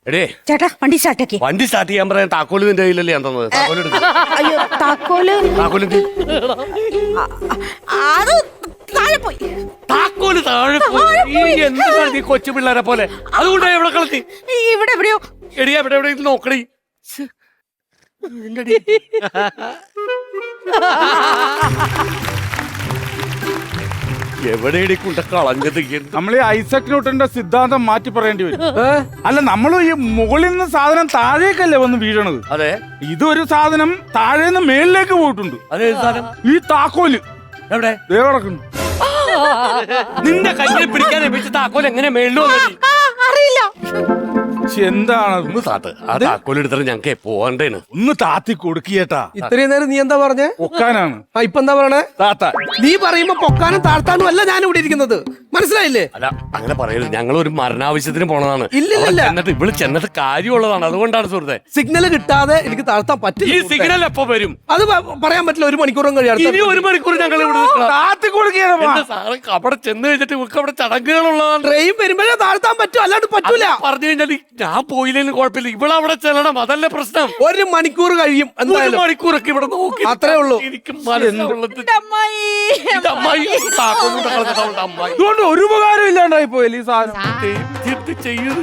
എടേ ചേട്ടാ വണ്ടി സ്റ്റാർട്ടാക്കി. വണ്ടി സ്റ്റാർട്ട് ചെയ്യാൻ പറയാൻ താക്കോല് നിന്റെ കയ്യിലല്ലേ ഞാൻ തന്നത്? താക്കോല് എടുക്ക്. അയ്യോ താക്കോല് താക്കോല് അത് താഴെ പോയി. താക്കോല് താഴെ പോയി. ഈ എന്താണ് നീ കൊച്ചു പിള്ളേരെ പോലെ? അതുകൊണ്ട് എവിടെ കളത്തി? ഇവിടെ എവിടെയോ. എടി എവിടെ എവിടെ നോക്കണേ. എവിടെയാണ് കൊണ്ട് കളഞ്ഞത്? നമ്മൾ ഈ ഐസക് ന്യൂട്ടന്റെ സിദ്ധാന്തം മാറ്റി പറയേണ്ടി വരും. അല്ല, നമ്മൾ ഈ മുകളിൽ നിന്ന് സാധനം താഴേക്കല്ലേ വന്ന് വീഴണത്? അതെ, ഇതൊരു സാധനം താഴേന്ന് മേളിലേക്ക് പോയിട്ടുണ്ട്. അതേ സാധനം. ഈ താക്കോല് എവിടെ കിടക്കുന്നു. നിന്റെ കയ്യിൽ പിടിക്കാൻ വെച്ച് താക്കോൽ എങ്ങനെ മേളിലോ? അറിയില്ല. എന്താണ് ആ താക്കോൽ എടുത്തിട്ട് ഞങ്ങക്ക് പോകണ്ടേന്. ഒന്ന് താത്തി കൊടുക്കിയേട്ടാ. ഇത്രയും നേരം നീ എന്താ പറഞ്ഞേ? പൊക്കാനാണ്. ഇപ്പൊ എന്താ പറയണേ? താത്ത. നീ പറയുമ്പോ പൊക്കാനും താഴ്ത്താനും അല്ല ഞാൻ ഇവിടെ ഇരിക്കുന്നത്, മനസ്സിലായില്ലേ? അല്ല അങ്ങനെ പറയരുത്, ഞങ്ങൾ ഒരു മരണാവശ്യത്തിന് പോണതാണ്. ഇല്ലില്ല. എന്നിട്ട് ഇവിടെ ചെന്നിട്ട് കാര്യമുള്ളതാണ്, അതുകൊണ്ടാണ് സുഹൃത്തെ. സിഗ്നൽ കിട്ടാതെ എനിക്ക് താഴ്ത്താൻ പറ്റില്ല. ഈ സിഗ്നൽ എപ്പോ വരും? അത് പറയാൻ പറ്റില്ല. 1 മണിക്കൂറും കഴിയാം. ഇനി 1 മണിക്കൂർ ഞങ്ങൾ ഇവിടെ താത്തി കൊടുക്കിയാ. സാറ് അവിടെ ചെന്ന് കഴിഞ്ഞിട്ട് ഇവർക്ക് അവിടെ ചടങ്ങുകളുള്ളതാണ്. ട്രെയിൻ വരുമ്പോഴേ താഴ്ത്താൻ പറ്റും, അല്ലാണ്ട് പറ്റൂല. പറഞ്ഞു കഴിഞ്ഞാൽ ഞാൻ പോയില്ലെങ്കിലും കുഴപ്പമില്ല, ഇവിടെ അവിടെ ചെല്ലണം, അതല്ലേ പ്രശ്നം. 1 മണിക്കൂർ കഴിയും 1 എന്തായാലും. മണിക്കൂറൊക്കെ ഇവിടെ നോക്കി അത്രേ ഉള്ളൂ. എനിക്ക് മനസ്സിലുള്ളത് അമ്മായി താക്കോൽ കൊണ്ട് കളഞ്ഞ അമ്മായി ഇതുകൊണ്ട് ഒരു ഉപകാരം ഇല്ലാണ്ടായി പോയല്ലേ ഈ സാധനം. ചെയ്ത്